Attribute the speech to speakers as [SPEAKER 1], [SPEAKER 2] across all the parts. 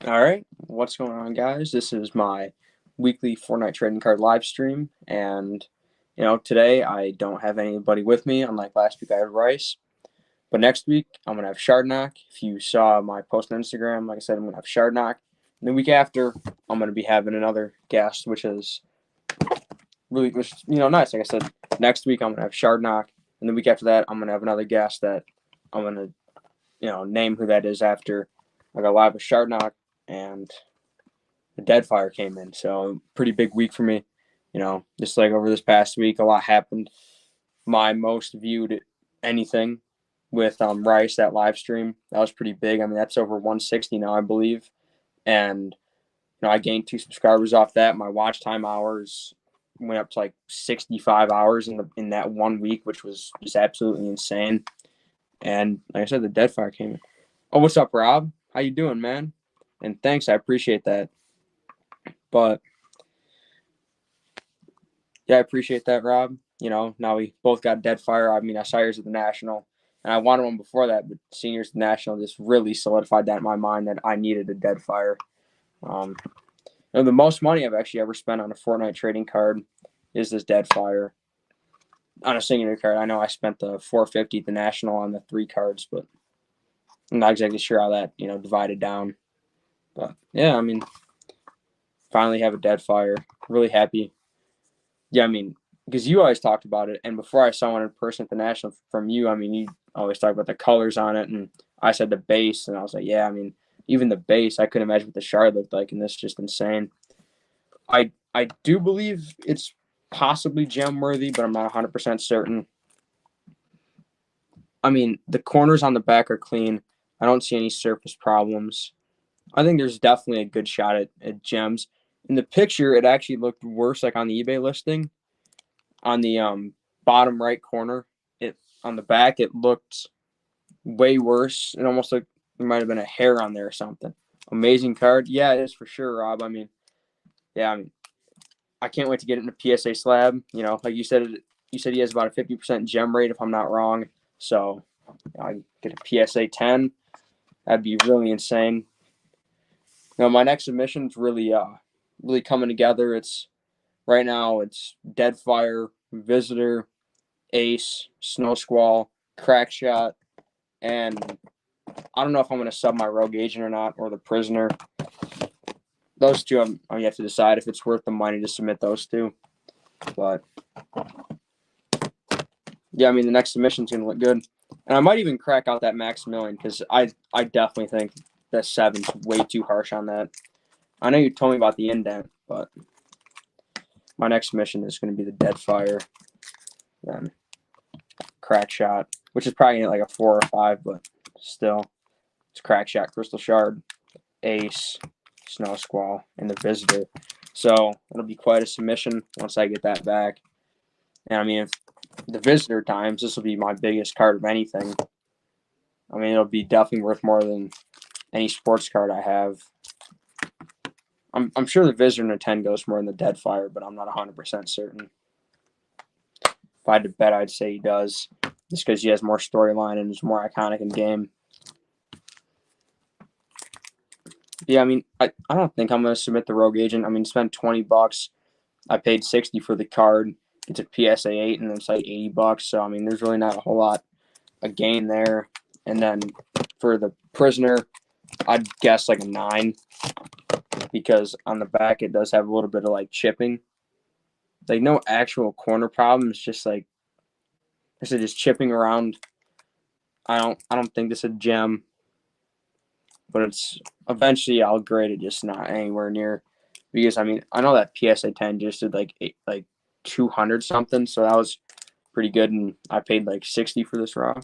[SPEAKER 1] All right, what's going on, guys? This is my weekly Fortnite trading card live stream, and today I don't have anybody with me. Unlike last week, I had Rice, but next week I'm gonna have Shardnock. If you saw my post on Instagram, like I said, I'm gonna have Shardnock. And the week after, I'm gonna be having another guest, which is which nice. Like I said, next week I'm gonna have Shardnock, and the week after that, I'm gonna have another guest that I'm gonna name who that is after I go live with Shardnock and the Deadfire came in. So pretty big week for me. Just like over this past week, a lot happened. My most viewed anything with Rice, that live stream, that was pretty big. I mean, that's over 160 now, I believe. And I gained 2 subscribers off that. My watch time hours went up to like 65 hours in that 1 week, which was just absolutely insane. And like I said, the Deadfire came in. Oh, what's up, Rob? How you doing, man? And thanks, I appreciate that. But yeah, I appreciate that, Rob. Now we both got Deadfire. I mean, I saw yours at the National, and I wanted one before that, but seeing yours at the National just really solidified that in my mind that I needed a Deadfire. The most money I've actually ever spent on a Fortnite trading card is this Deadfire on a singular card. I know I spent the 450 at the National on the 3 cards, but I'm not exactly sure how that divided down. But yeah, I mean, finally have a Deadfire. Really happy. Yeah, I mean, because you always talked about it, and before I saw one in person at the National from you, I mean, you always talk about the colors on it, and I said the base, and I was like, yeah, I mean, even the base, I couldn't imagine what the shard looked like, and this is just insane. I do believe it's possibly gem worthy, but I'm not 100% certain. I mean, the corners on the back are clean. I don't see any surface problems. I think there's definitely a good shot at gems. In the picture, it actually looked worse, like on the eBay listing. On the bottom right corner, it on the back, it looked way worse. It almost looked there might have been a hair on there or something. Amazing card, yeah, it is for sure, Rob. I mean, yeah, I mean, I can't wait to get it in a PSA slab. Like you said he has about a 50% gem rate, if I'm not wrong. So I get a PSA 10. That'd be really insane. My next submission's really coming together. It's right now. It's Deadfire, Visitor, Ace, Snow Squall, Crack Shot, and I don't know if I'm going to sub my Rogue Agent or not, or the Prisoner. Those two, I'm yet to decide if it's worth the money to submit those two. But yeah, I mean, the next submission's going to look good. And I might even crack out that Maximilian because I definitely think that 7's way too harsh on that. I know you told me about the indent, but my next submission is going to be the Deadfire, then Crack Shot, which is probably like a 4 or 5, but still, it's Crack Shot, Crystal Shard, Ace, Snow Squall, and the Visitor. So it'll be quite a submission once I get that back. And I mean, if the Visitor times, this will be my biggest card of anything. I mean, it'll be definitely worth more than any sports card I have. I'm sure the Visitor in a 10 goes more than the Deadfire, but I'm not 100% certain. If I had to bet, I'd say he does, just because he has more storyline and is more iconic in game. Yeah, I mean, I don't think I'm going to submit the Rogue Agent. I mean, spend $20. I paid 60 for the card. It's a PSA 8, and it's like $80. So I mean, there's really not a whole lot of gain there. And then for the Prisoner, I'd guess like a 9, because on the back it does have a little bit of like chipping, like no actual corner problems, just like I said, just chipping around. I don't think this is a gem, but it's eventually I'll grade it just not anywhere near, because I mean I know that PSA 10 just did like 200 something, so that was pretty good, and I paid like 60 for this raw.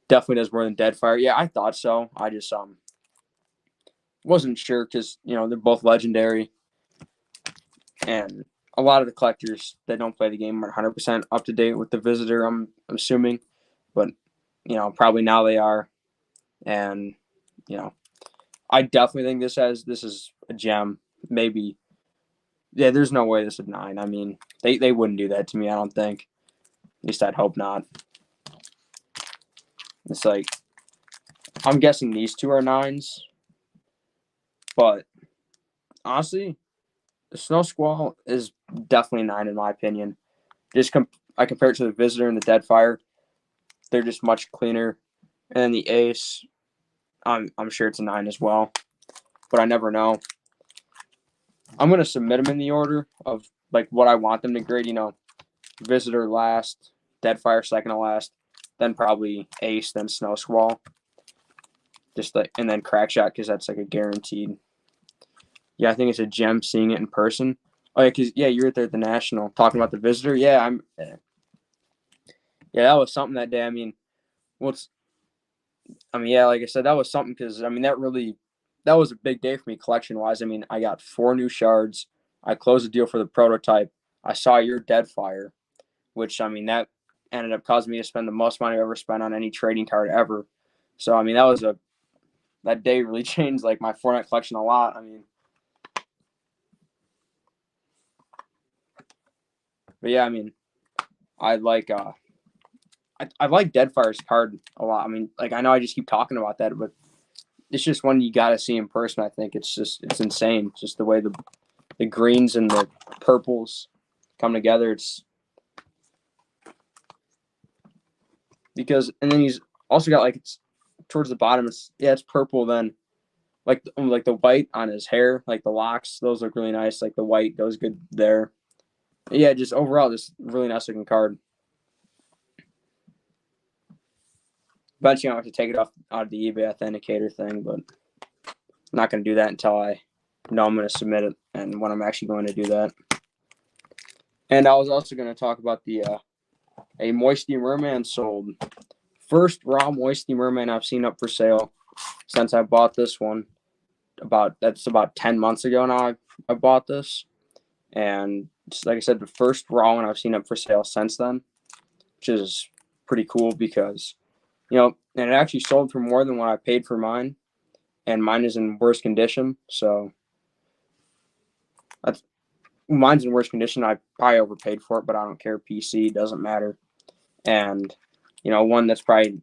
[SPEAKER 1] Definitely does more than Deadfire. Yeah, I thought so. I just wasn't sure because they're both legendary, and a lot of the collectors that don't play the game are 100% up to date with the Visitor. I'm assuming, but probably now they are, and I definitely think this is a gem. Maybe, yeah. There's no way this is 9. I mean, they wouldn't do that to me. I don't think. At least I'd hope not. It's like I'm guessing these two are 9s, But honestly, the Snow Squall is definitely 9 in my opinion. I compare it to the Visitor and the Deadfire. They're just much cleaner. And then the Ace, I'm sure it's a 9 as well, but I never know. I'm gonna submit them in the order of like what I want them to grade. Visitor last, Deadfire second to last, then probably Ace, then Snow Squall, just like, and then Crackshot because that's like a guaranteed. Yeah, I think it's a gem seeing it in person. Oh yeah, because you were there at the National talking about the Visitor. Yeah, yeah, that was something that day. I mean, what's yeah, like I said, that was something because that was a big day for me collection wise. I mean, I got 4 new shards. I closed the deal for the prototype. I saw your Deadfire, which that ended up causing me to spend the most money I've ever spent on any trading card ever. So that day really changed like my Fortnite collection a lot. But yeah, I like I like Deadfire's card a lot. Like I know I just keep talking about that, but it's just one you got to see in person. I think it's insane. Just the way the greens and the purples come together. It's because and then he's also got like it's towards the bottom. It's purple. Then like the white on his hair, like the locks, those look really nice. Like the white goes good there. Yeah, just overall, just really nice looking card. Eventually, I have to take it out of the eBay authenticator thing, but I'm not going to do that until I know I'm going to submit it and when I'm actually going to do that. And I was also going to talk about a Moisty Merman sold. First raw Moisty Merman I've seen up for sale since I bought this one. That's about 10 months ago now I bought this. And just like I said, the first raw one I've seen up for sale since then, which is pretty cool because, and it actually sold for more than what I paid for mine. And mine is in worse condition. So mine's in worse condition. I probably overpaid for it, but I don't care. PC doesn't matter. And one that's probably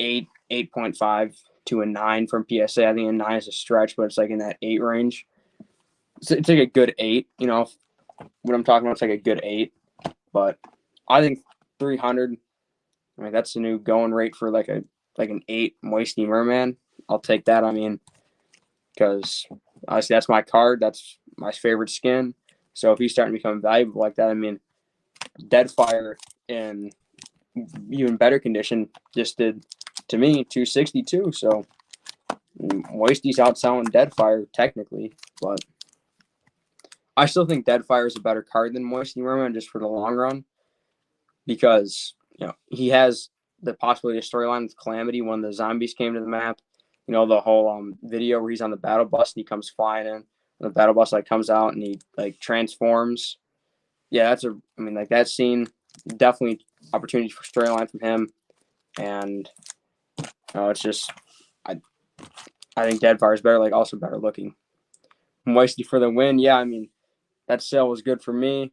[SPEAKER 1] 8.5 to a 9 from PSA. I think a 9 is a stretch, but it's like in that 8 range. It's like a good 8. What I'm talking about, it's like a good 8. But I think 300. That's the new going rate for like an 8 Moisty Merman. I'll take that. Because honestly, that's my card. That's my favorite skin. So if he's starting to become valuable like that, Deadfire in even better condition just did to me 262. So Moisty's outselling Deadfire technically, but I still think Deadfire is a better card than Moisty Merman just for the long run because he has the possibility of storyline with Calamity when the zombies came to the map. The whole video where he's on the battle bus and he comes flying in, and the battle bus comes out and he transforms. Yeah, that scene definitely opportunity for storyline from him, and it's just I think Deadfire is better, also better looking. Moisty for the win. Yeah, that sale was good for me.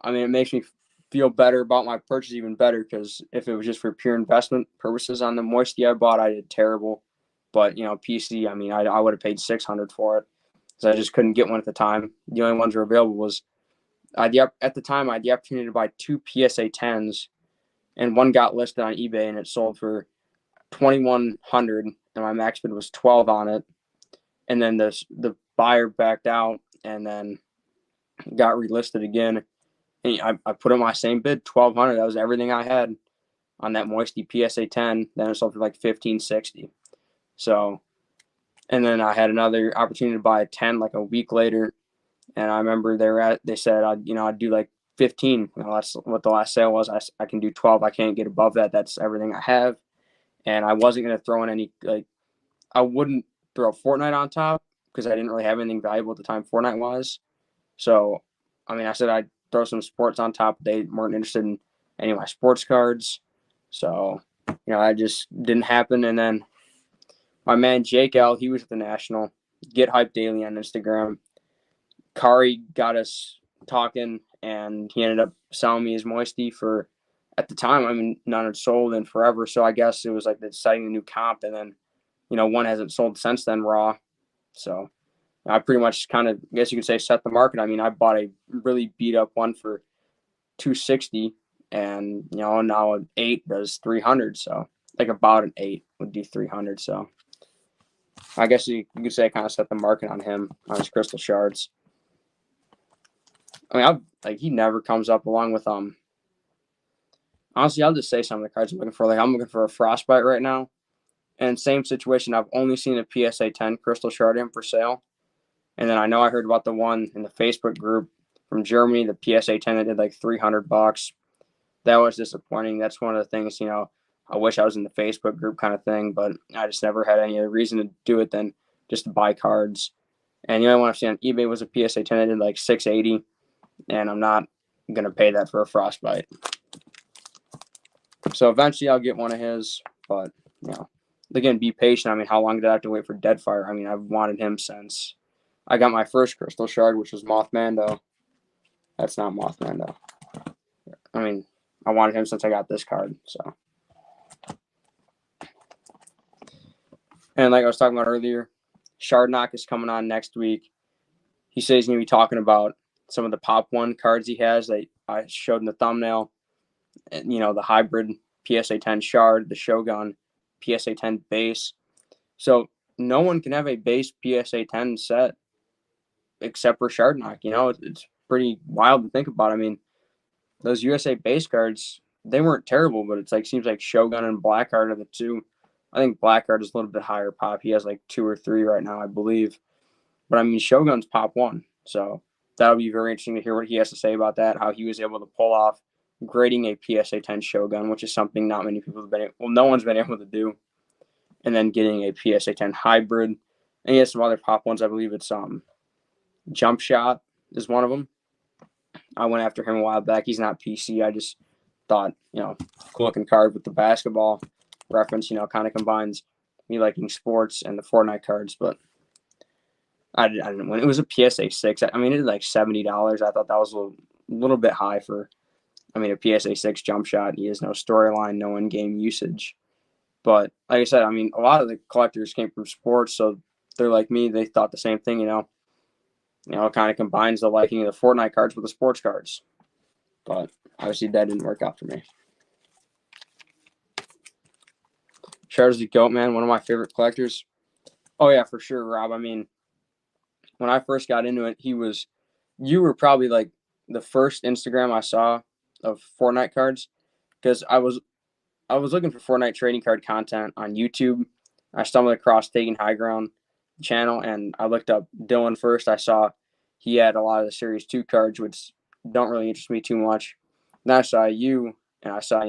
[SPEAKER 1] It makes me feel better about my purchase even better because if it was just for pure investment purposes on the Moisty I bought, I did terrible. But PC, I would have paid $600 for it because I just couldn't get one at the time. The only ones that were available was at the time I had the opportunity to buy 2 PSA 10s, and one got listed on eBay and it sold for $2,100, and my max bid was 12 on it. And then the buyer backed out and then got relisted again. And I put in my same bid, 1,200. That was everything I had on that Moisty PSA 10. Then it sold for like 1,560. So, and then I had another opportunity to buy a 10 like a week later, and I remember they said I'd do like 15. That's what the last sale was. I can do 12. I can't get above that. That's everything I have, and I wasn't gonna throw in any I wouldn't throw Fortnite on top because I didn't really have anything valuable at the time Fortnite was. So, I said I'd throw some sports on top. They weren't interested in any of my sports cards. So, I just didn't happen. And then my man Jake L, he was at the National. Get Hype Daily on Instagram. Kari got us talking, and he ended up selling me his Moisty for, at the time, none had sold in forever. So I guess it was like deciding a new comp. And then, one hasn't sold since then, raw. So I pretty much kind of, I guess you could say, set the market. I mean, I bought a really beat up one for 260, and now an 8 does 300. So like about an 8 would do 300. So I guess you could say I kind of set the market on him on his crystal shards. I mean, he never comes up along with Honestly, I'll just say some of the cards I'm looking for. Like I'm looking for a frostbite right now, and same situation. I've only seen a PSA 10 crystal shard in for sale, and then I know I heard about the one in the Facebook group from Germany, the PSA 10 that did like $300. That was disappointing. That's one of the things I wish I was in the Facebook group kind of thing, but I just never had any other reason to do it than just to buy cards. And the only one I've seen on eBay was a PSA 10 that did like 680, and I'm not gonna pay that for a frostbite. So eventually I'll get one of his, but again, be patient. I mean, how long did I have to wait for Deadfire? I mean, I've wanted him since I got my first crystal shard, which was Mothmando. That's not Mothmando. I mean, I wanted him since I got this card. So, and like I was talking about earlier, Shard Knock is coming on next week. He says he's gonna be talking about some of the Pop 1 cards he has that I showed in the thumbnail. And, the hybrid PSA 10 shard, the Shogun PSA 10 base. So no one can have a base PSA 10 set except for Shard Knock. It's pretty wild to think about. I mean, those USA base cards, they weren't terrible, but it's like seems like Shogun and Blackheart are the two. I think Blackheart is a little bit higher pop. He has like 2 or 3 right now, I believe. But I mean, Shogun's Pop 1, so that'll be very interesting to hear what he has to say about that. How he was able to pull off grading a PSA 10 Shogun, which is something not many people have been able, well, no one's been able to do, and then getting a PSA 10 hybrid. And he has some other Pop 1s. I believe it's Jump Shot is one of them. I went after him a while back. He's not PC. I just thought, cool looking card with the basketball reference, kind of combines me liking sports and the Fortnite cards, but I didn't win. It was a PSA 6. I mean, it was like $70. I thought that was a little bit high for, a PSA 6 Jump Shot. He has no storyline, no in-game usage. But like I said, I mean, a lot of the collectors came from sports, so they're like me. They thought the same thing, it kind of combines the liking of the Fortnite cards with the sports cards. But obviously that didn't work out for me. Shards the GOAT, man, one of my favorite collectors. Oh, yeah, for sure, Rob. I mean, when I first got into it, you were probably like the first Instagram I saw of Fortnite cards, because I was looking for Fortnite trading card content on YouTube. I stumbled across Taking High Ground channel, and I looked up Dylan first. I saw he had a lot of the Series 2 cards, which don't really interest me too much. Then I saw you, and I saw,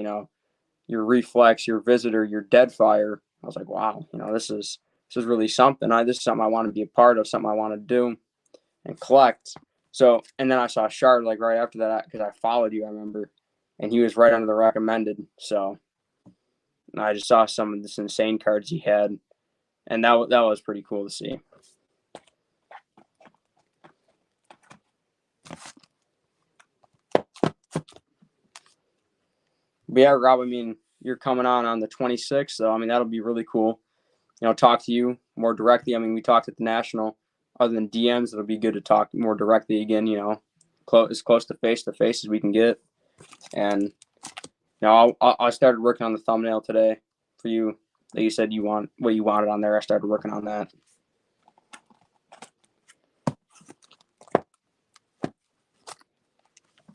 [SPEAKER 1] your Reflex, your Visitor, your Deadfire. I was like, wow, this is really something. This is something I want to be a part of, something I want to do and collect. So, and then I saw Shard like right after that, because I followed you, I remember, and he was right under the recommended. So I just saw some of this insane cards he had, and that was pretty cool to see. But yeah, Rob, I mean, you're coming on the 26th, so I mean that'll be really cool. Talk to you more directly. I mean, we talked at the National. Other than DMs, it'll be good to talk more directly again. As close to face as we can get. And I started working on the thumbnail today for you that you said what you wanted on there. I started working on that.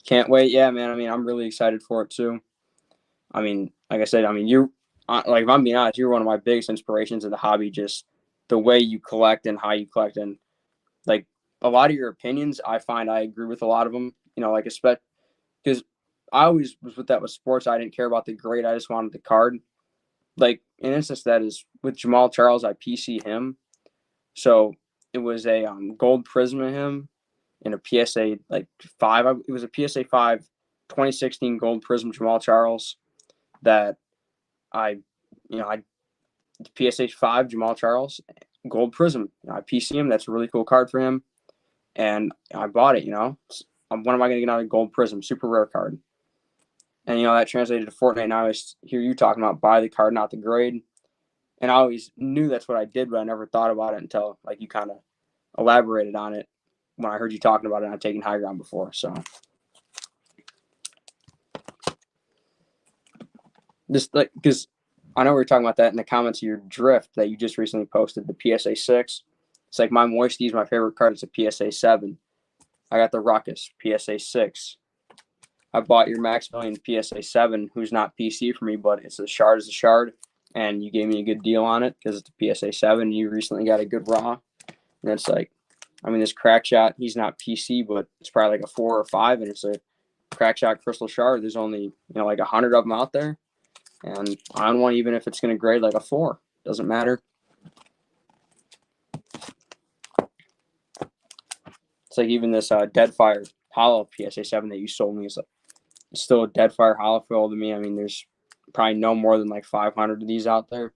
[SPEAKER 1] Can't wait. Yeah, man. I mean, I'm really excited for it too. I mean, like I said, I mean, like, if I'm being honest, you're one of my biggest inspirations in the hobby. Just the way you collect and how you collect, and like a lot of your opinions, I find I agree with a lot of them. Like because I always was with sports. I didn't care about the grade. I just wanted the card. Like an instance that is with Jamal Charles, I PC him. So it was a gold prism of him in a PSA like 5. It was a PSA 5 2016 gold prism Jamal Charles that I PSA 5 Jamal Charles gold prism. I PC him. That's a really cool card for him, and I bought it. When am I going to get another gold prism? Super rare card. And that translated to Fortnite. Now I hear you talking about buy the card, not the grade. And I always knew that's what I did, but I never thought about it until like you kind of elaborated on it when I heard you talking about it. And I've taken high ground before, so just like because I know we were talking about that in the comments of your drift that you just recently posted, the PSA 6. It's like my Moisty is my favorite card. It's a PSA 7. I got the Ruckus PSA 6. I bought your Maximilian PSA 7, who's not PC for me, but it's a shard as a shard, and you gave me a good deal on it because it's a PSA 7. You recently got a good raw, and it's like, I mean, this crack shot, he's not PC, but it's probably like a 4 or 5, and it's a crack shot crystal shard. There's only like 100 of them out there, and I don't want, even if it's going to grade like a 4, doesn't matter. It's like even this Deadfire Hollow PSA 7 that you sold me is like, it's still a Deadfire Hollow fill to me. I mean, there's probably no more than like 500 of these out there.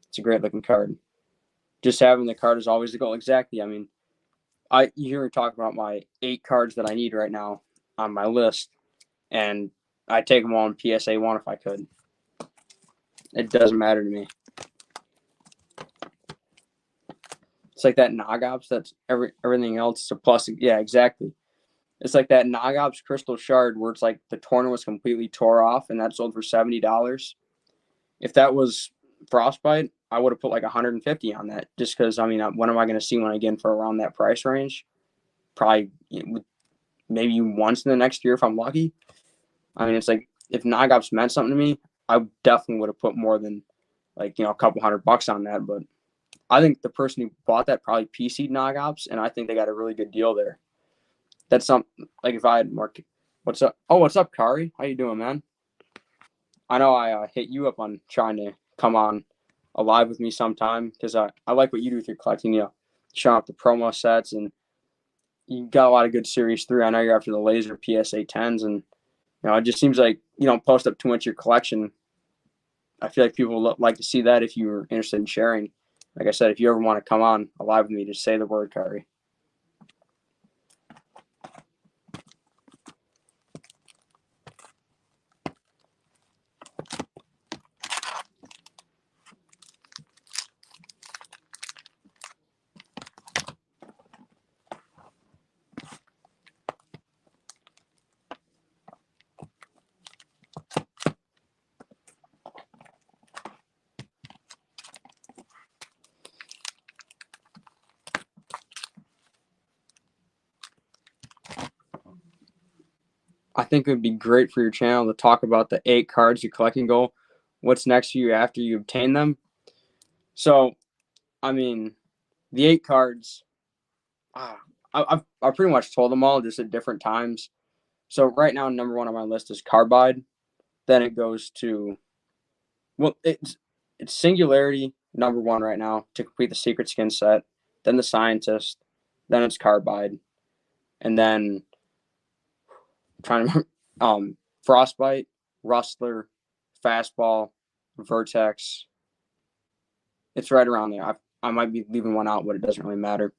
[SPEAKER 1] It's a great looking card. Just having the card is always the goal. Exactly. I mean, you hear me talk about my 8 cards that I need right now on my list, and I take them all in PSA 1 if I could. It doesn't matter to me. It's like that Nogops. That's everything else is a plus. Yeah, exactly. It's like that Nogops Crystal Shard where it's like the corner was completely tore off, and that sold for $70. If that was Frostbite, I would have put like 150 on that, just because I mean, when am I going to see one again for around that price range? Probably maybe once in the next year if I'm lucky. I mean, it's like if Nogops meant something to me, I definitely would have put more than like a couple $100 on that. But I think the person who bought that probably PC'd Nogops, and I think they got a really good deal there. That's something like if I had more. What's up? Oh, what's up, Kari? How you doing, man? I know I hit you up on trying to come on live with me sometime because I like what you do with your collecting. Showing up the promo sets, and you got a lot of good Series 3. I know you're after the laser PSA 10s, and it just seems like you don't post up too much of your collection. I feel like people would like to see that if you were interested in sharing. Like I said, if you ever want to come on live with me, just say the word, Kari. I think it would be great for your channel to talk about the 8 cards you're collecting goal. What's next for you after you obtain them? So, I mean, the 8 cards, I pretty much told them all just at different times. So right now, number 1 on my list is Carbide. Then it goes to, well, it's Singularity, number 1 right now to complete the Secret Skin set. Then the Scientist. Then it's Carbide. And then, I'm trying to remember, Frostbite, Rustler, Fastball, Vertex. It's right around there. I might be leaving one out, but it doesn't really matter.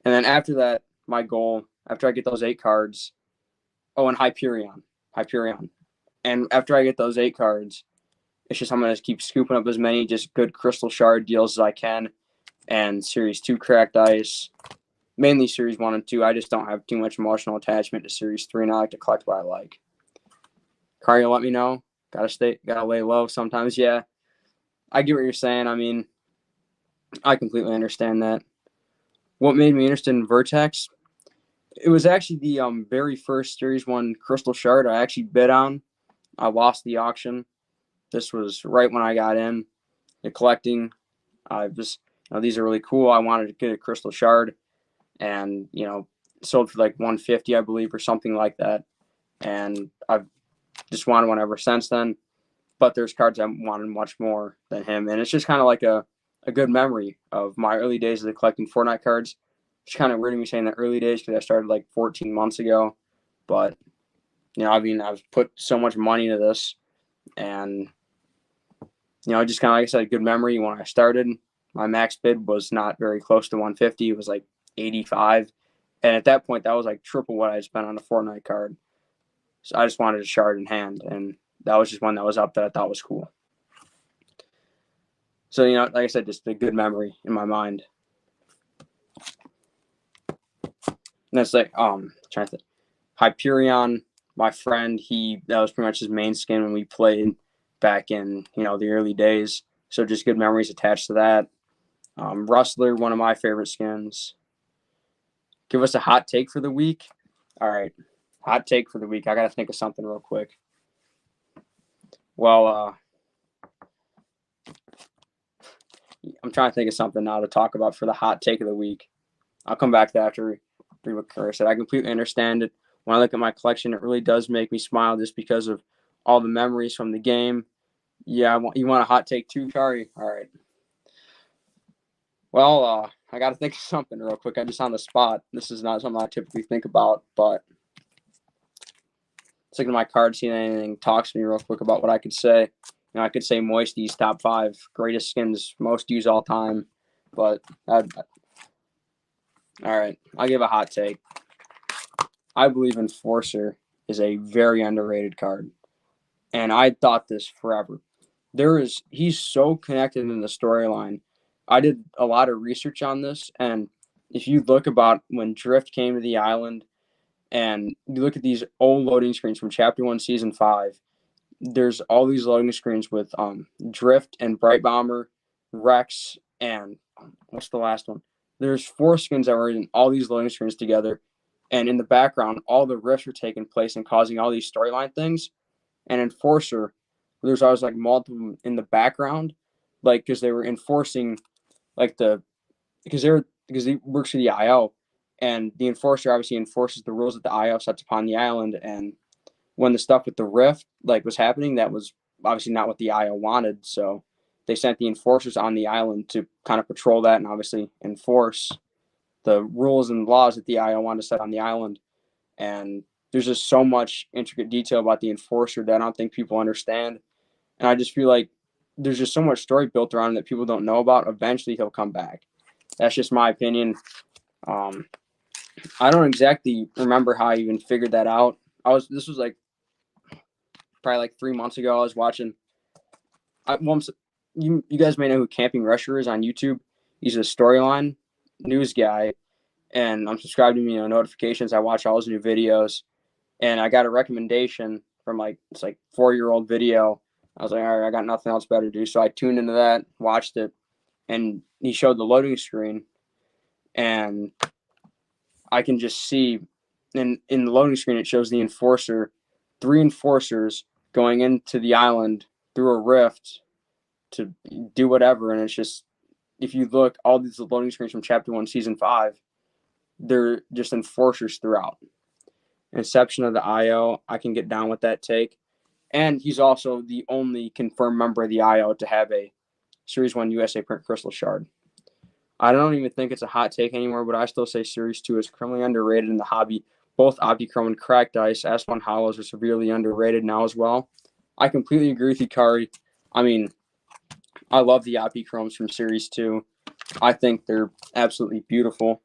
[SPEAKER 1] And then after that, my goal, after I get those 8 cards, and Hyperion. And after I get those 8 cards, it's just I'm going to keep scooping up as many just good Crystal Shard deals as I can, and Series 2 cracked ice. Mainly Series 1 and 2. I just don't have too much emotional attachment to Series 3, and I like to collect what I like. Kari, let me know. Gotta lay low sometimes. Yeah, I get what you're saying. I mean, I completely understand that. What made me interested in Vertex? It was actually the very first Series 1 Crystal Shard I actually bid on. I lost the auction. This was right when I got in collecting. I was, these are really cool. I wanted to get a Crystal Shard, and sold for like 150, I believe, or something like that. And I've just wanted one ever since then. But there's cards I wanted much more than him, and it's just kind of like a good memory of my early days of collecting Fortnite cards. It's kind of weird to me saying the early days because I started like 14 months ago. But, I mean, I've put so much money into this, and, just kind of, like I said, a good memory. When I started, my max bid was not very close to 150. It was like 85. And at that point, that was like triple what I had spent on a Fortnite card. So I just wanted a shard in hand, and that was just one that was up that I thought was cool. So, like I said, just a good memory in my mind. And that's like, trying to think. Hyperion, my friend, that was pretty much his main skin when we played back in, the early days. So just good memories attached to that. Rustler, one of my favorite skins. Give us a hot take for the week. All right. Hot take for the week. I got to think of something real quick. Well, I'm trying to think of something now to talk about for the hot take of the week. I'll come back to that after what Kerr said. I completely understand it. When I look at my collection, it really does make me smile just because of all the memories from the game. Yeah, you want a hot take too, Kari? All right. Well, I got to think of something real quick. I'm just on the spot. This is not something I typically think about, but it's looking at my card, seeing anything talks to me real quick about what I could say. I could say Moisty's top 5 greatest skins, most used all time, but all right, I'll give a hot take. I believe Enforcer is a very underrated card, and I thought this forever. He's so connected in the storyline. I did a lot of research on this, and if you look about when Drift came to the island, and you look at these old loading screens from Chapter 1, Season 5, there's all these loading screens with Drift and Bright Bomber, Rex, and what's the last one? There's 4 skins that were in all these loading screens together, and in the background, all the rifts are taking place and causing all these storyline things. And Enforcer, there's always like multiple in the background, like because they were enforcing like because he works for the IO, and the Enforcer obviously enforces the rules that the IO sets upon the island. And when the stuff with the rift was happening, that was obviously not what the IO wanted. So they sent the enforcers on the island to kind of patrol that and obviously enforce the rules and laws that the IO wanted to set on the island. And there's just so much intricate detail about the enforcer that I don't think people understand. And I just feel like there's just so much story built around him that people don't know about. Eventually he'll come back. That's just my opinion. I don't exactly remember how I even figured that out. This was like probably like 3 months ago. I was watching. You guys may know who Camping Rusher is on YouTube. He's a storyline news guy, and I'm subscribed to notifications. I watch all his new videos, and I got a recommendation from it's 4-year-old video. I was like, all right, I got nothing else better to do, so I tuned into that, watched it, and he showed the loading screen, and I can just see in the loading screen it shows the enforcer, 3 enforcers going into the island through a rift to do whatever. And it's just, if you look, all these loading screens from Chapter 1, Season 5, they're just enforcers throughout. Inception of the IO, I can get down with that take. And he's also the only confirmed member of the IO to have a Series 1 USA Print Crystal Shard. I don't even think it's a hot take anymore, but I still say Series 2 is criminally underrated in the hobby. Both Optichrome and Cracked Ice S1 Hollows are severely underrated now as well. I completely agree with you, Kari. I mean, I love the Optichromes from Series 2. I think they're absolutely beautiful.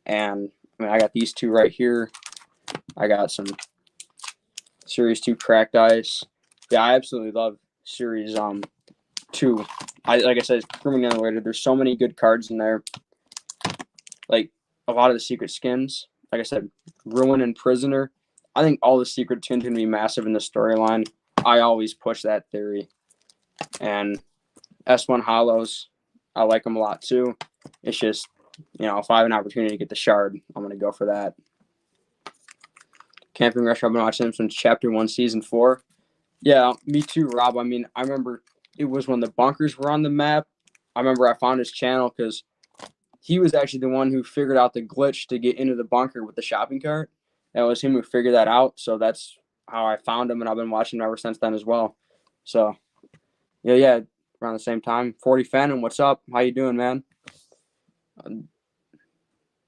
[SPEAKER 1] And I got these 2 right here. I got some Series 2 Cracked Ice. Yeah, I absolutely love Series 2. Like I said, it's criminally underrated. There's so many good cards in there. Like a lot of the secret skins. Like I said, Ruin and Prisoner. I think all the secret skins are going to be massive in the storyline. I always push that theory. And S1 Hollows, I like them a lot too. It's just, if I have an opportunity to get the shard, I'm going to go for that. Camping Rush, I've been watching them since Chapter 1, Season 4. Yeah, me too, Rob. I mean, I remember it was when the bunkers were on the map. I remember I found his channel because he was actually the one who figured out the glitch to get into the bunker with the shopping cart. That was him who figured that out. So that's how I found him, and I've been watching him ever since then as well. So, yeah, around the same time. 40 Phantom, what's up? How you doing, man? The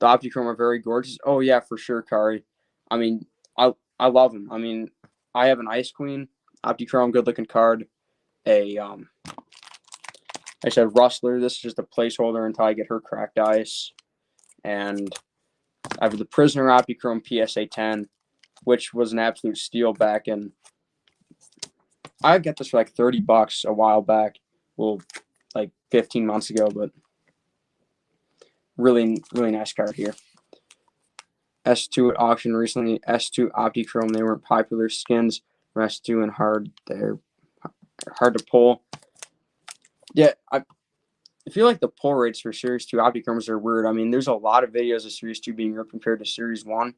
[SPEAKER 1] Optichrome are very gorgeous. Oh, yeah, for sure, Kari. I mean, I love them. I mean, I have an Ice Queen, Optichrome, good-looking card. I said Rustler. This is just a placeholder until I get her Cracked Ice. And I have the Prisoner Optichrome PSA 10, which was an absolute steal back in. I got this for like $30 a while back. Well, like 15 months ago, but really, really nice card here. S2 at auction recently. S2 Optichrome. They weren't popular skins. S2 and hard. They're hard to pull. Yeah, I feel like the pull rates for Series 2 Optichromes are weird. I mean, there's a lot of videos of Series 2 being ripped compared to Series 1.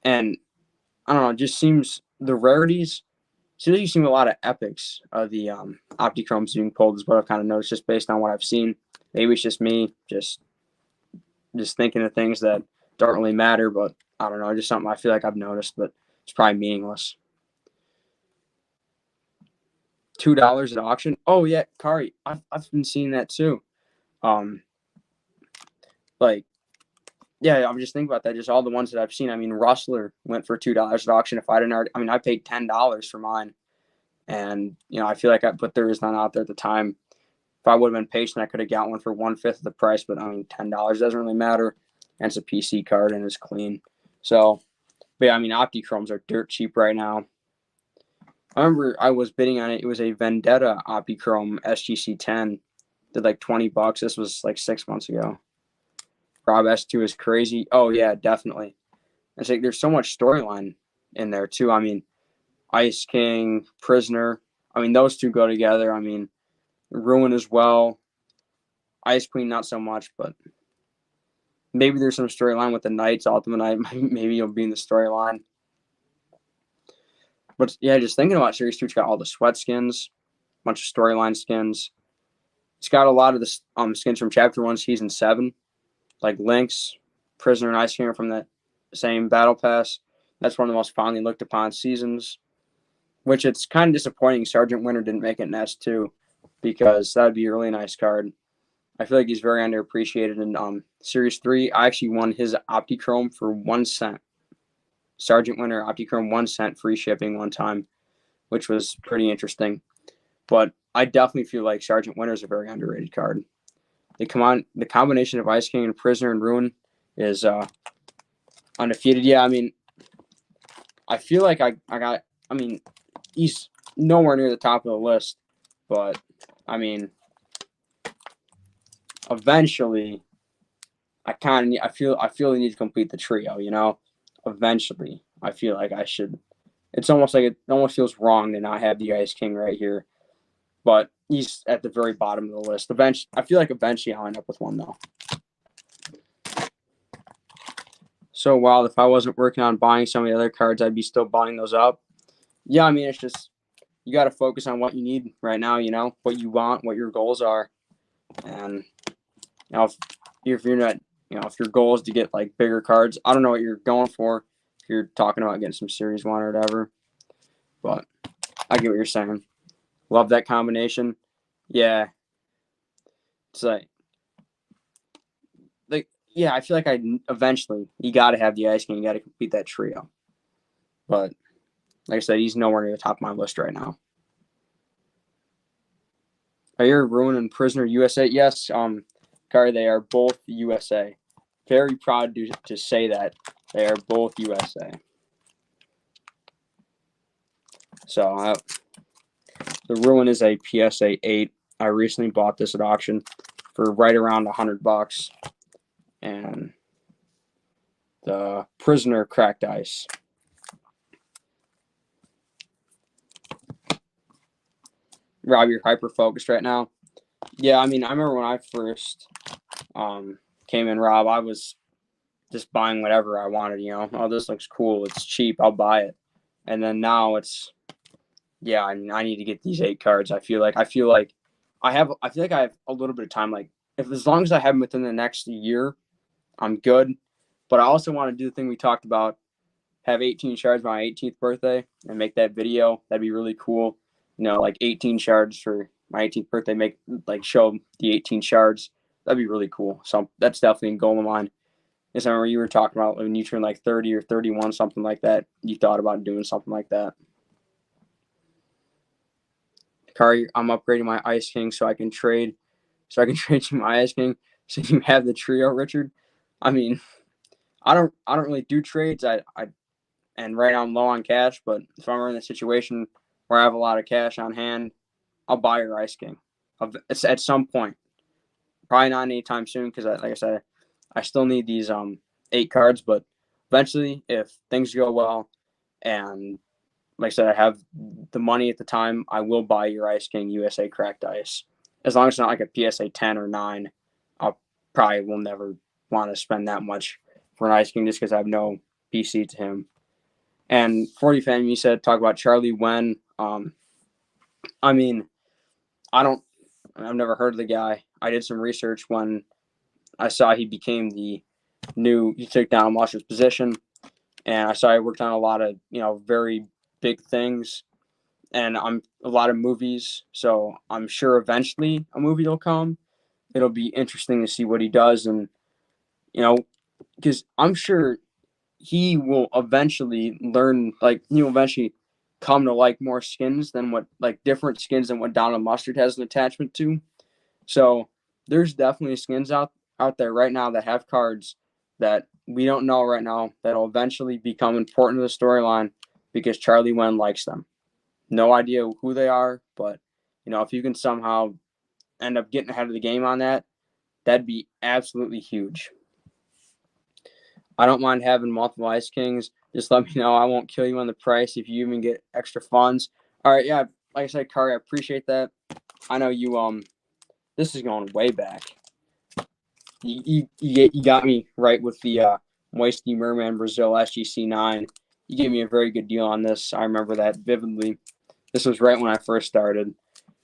[SPEAKER 1] And I don't know, it just seems the rarities. Seems like you see a lot of epics of the Optichromes being pulled is what I've kind of noticed just based on what I've seen. Maybe it's just me just thinking of things that don't really matter, but I don't know, just something I feel like I've noticed, but it's probably meaningless. $2 at auction. Oh yeah, Kari, I've been seeing that too. Like, yeah, I'm just thinking about that. Just all the ones that I've seen. I mean, Rustler went for $2 at auction. If I didn't already, I mean, I paid $10 for mine, and I feel like I put theirs not out there at the time. If I would have been patient, I could have got one for 1/5 of the price. But I mean, $10 doesn't really matter, and it's a PC card and it's clean. So, but yeah, I mean, Optichromes are dirt cheap right now. I remember I was bidding on it. It was a Vendetta Optichrome SGC 10. Did like $20. This was like 6 months ago. Rob S2 is crazy. Oh yeah, definitely. It's like there's so much storyline in there too. I mean, Ice King, Prisoner. I mean, those two go together. I mean, Ruin as well. Ice Queen, not so much, but maybe there's some storyline with the Knights, Ultimate Knight. Maybe you'll be in the storyline. But yeah, just thinking about Series 2, it's got all the sweat skins, a bunch of storyline skins. It's got a lot of the skins from Chapter 1, Season 7, like Lynx, Prisoner, and Ice King are from that same Battle Pass. That's one of the most fondly looked upon seasons, which it's kind of disappointing Sergeant Winter didn't make it in S2 because that would be a really nice card. I feel like he's very underappreciated in Series 3. I actually won his Optichrome for 1 cent. Sergeant Winter Optichrome 1 cent free shipping one time, which was pretty interesting. But I definitely feel like Sergeant Winter is a very underrated card. The combination of Ice King and Prisoner and Ruin is undefeated. Yeah, I mean, I feel like I mean, he's nowhere near the top of the list, but I mean, eventually, I feel I need to complete the trio. Eventually, I feel like I should. It's almost like it almost feels wrong to not have the Ice King right here, but he's at the very bottom of the list. I feel like eventually I'll end up with one though. So wild. If I wasn't working on buying some of the other cards, I'd be still buying those up. Yeah, I mean, it's just you got to focus on what you need right now. What you want, what your goals are, and if you're not, if your goal is to get like bigger cards, I don't know what you're going for. If you're talking about getting some Series 1 or whatever, but I get what you're saying. Love that combination. Yeah, it's yeah, I feel like eventually you got to have the Ice King. You got to complete that trio. But like I said, he's nowhere near the top of my list right now. Are you Ruin and Prisoner USA? Yes, Kari, they are both USA. Very proud to say that they are both USA. So the Ruin is a PSA 8. I recently bought this at auction for right around $100, and the Prisoner cracked ice. Rob, you're hyper focused right now. Yeah, I mean, I remember when I first came in, Rob, I was just buying whatever I wanted. Oh, this looks cool. It's cheap. I'll buy it. And then now it's, yeah, I mean, I need to get these 8 cards. I feel like I have a little bit of time. Like, as long as I have them within the next year, I'm good. But I also want to do the thing we talked about, have 18 shards by my 18th birthday and make that video. That'd be really cool. Like 18 shards for my 18th birthday, show the 18 shards. That'd be really cool. So that's definitely a goal of mine. Is I remember you were talking about when you turn like 30 or 31, something like that. You thought about doing something like that. Kari, I'm upgrading my Ice King so I can trade you my Ice King. So you have the trio, Richard. I mean, I don't really do trades. And right now I'm low on cash, but if I'm in a situation where I have a lot of cash on hand, I'll buy your Ice King. It's at some point. Probably not anytime soon because, like I said, I still need these 8 cards. But eventually, if things go well, and like I said, I have the money at the time, I will buy your Ice King USA cracked ice. As long as it's not like a PSA 10 or 9, I'll probably will never want to spend that much for an Ice King just because I have no PC to him. And 40 fan, you said talk about Charlie Wen. I mean, I don't. I've never heard of the guy. I did some research when I saw he became the new. He took down Musher's position, and I saw he worked on a lot of very big things, and I'm a lot of movies. So I'm sure eventually a movie will come. It'll be interesting to see what he does, and because I'm sure he will eventually learn, like he will eventually come to like more skins than what like different skins than what Donald Mustard has an attachment to. So there's definitely skins out there right now that have cards that we don't know right now that'll eventually become important to the storyline because Charlie Wen likes them. No idea who they are, but if you can somehow end up getting ahead of the game on that, that'd be absolutely huge. I don't mind having multiple Ice Kings. Just let me know. I won't kill you on the price if you even get extra funds. All right, yeah. Like I said, Kari, I appreciate that. I know you. This is going way back. You got me right with the Moisty Merman Brazil SGC9. You gave me a very good deal on this. I remember that vividly. This was right when I first started.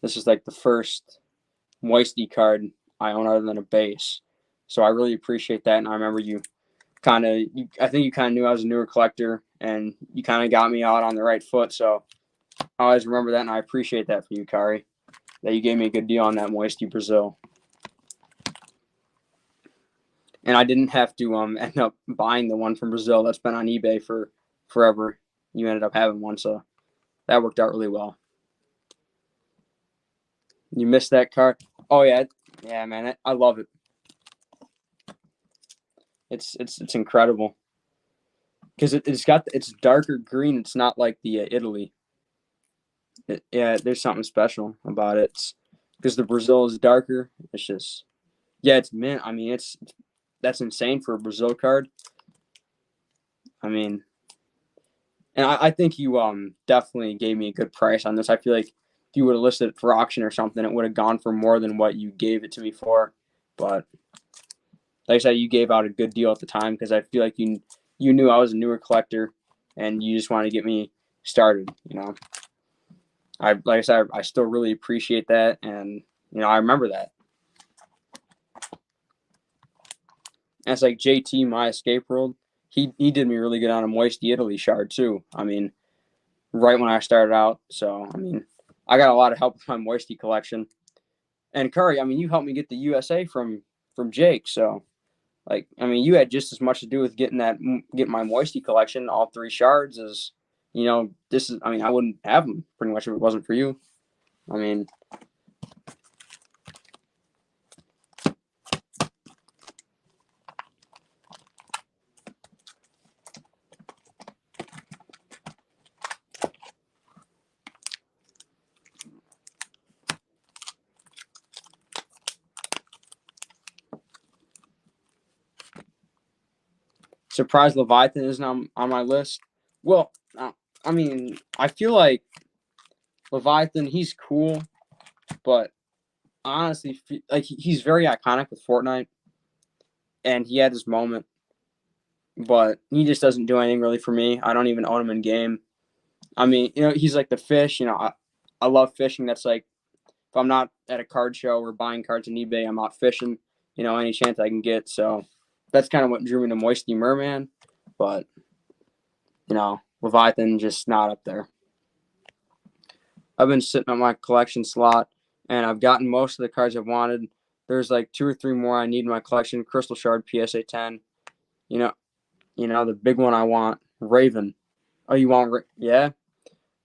[SPEAKER 1] This is like the first Moisty card I own other than a base. So I really appreciate that. And I remember I think you kind of knew I was a newer collector, and you kind of got me out on the right foot. So I always remember that, and I appreciate that for you, Kari, that you gave me a good deal on that Moisty Brazil. And I didn't have to end up buying the one from Brazil that's been on eBay for forever. You ended up having one, so that worked out really well. You missed that card? Oh yeah, man, I love it. It's incredible because it's darker green. It's not like the Italy. There's something special about it because the Brazil is darker. It's just it's mint. I mean, that's insane for a Brazil card. I mean, and I think you definitely gave me a good price on this. I feel like if you would have listed it for auction or something, it would have gone for more than what you gave it to me for. But like I said, you gave out a good deal at the time because I feel like you knew I was a newer collector and you just wanted to get me started. Like I said, I still really appreciate that, and I remember that. And it's like JT, My Escape World. He did me really good on a Moisty Italy shard too. I mean, right when I started out. So I mean, I got a lot of help with my Moisty collection. And Curry, I mean, you helped me get the USA from Jake. So like, I mean, you had just as much to do with getting my Moisty collection, all 3 shards, as this is. I mean, I wouldn't have them pretty much if it wasn't for you. I mean, surprised Leviathan isn't on my list. Well, I mean, I feel like Leviathan, he's cool, but honestly, like he's very iconic with Fortnite, and he had his moment, but he just doesn't do anything really for me. I don't even own him in game. I mean, he's like the fish. I love fishing. That's like if I'm not at a card show or buying cards on eBay, I'm out fishing. Any chance I can get. So that's kind of what drew me to Moisty Merman, but Leviathan just not up there. I've been sitting on my collection slot, and I've gotten most of the cards I've wanted. There's like 2 or 3 more I need in my collection. Crystal Shard PSA 10. The big one I want, Raven. Oh, you want yeah? Of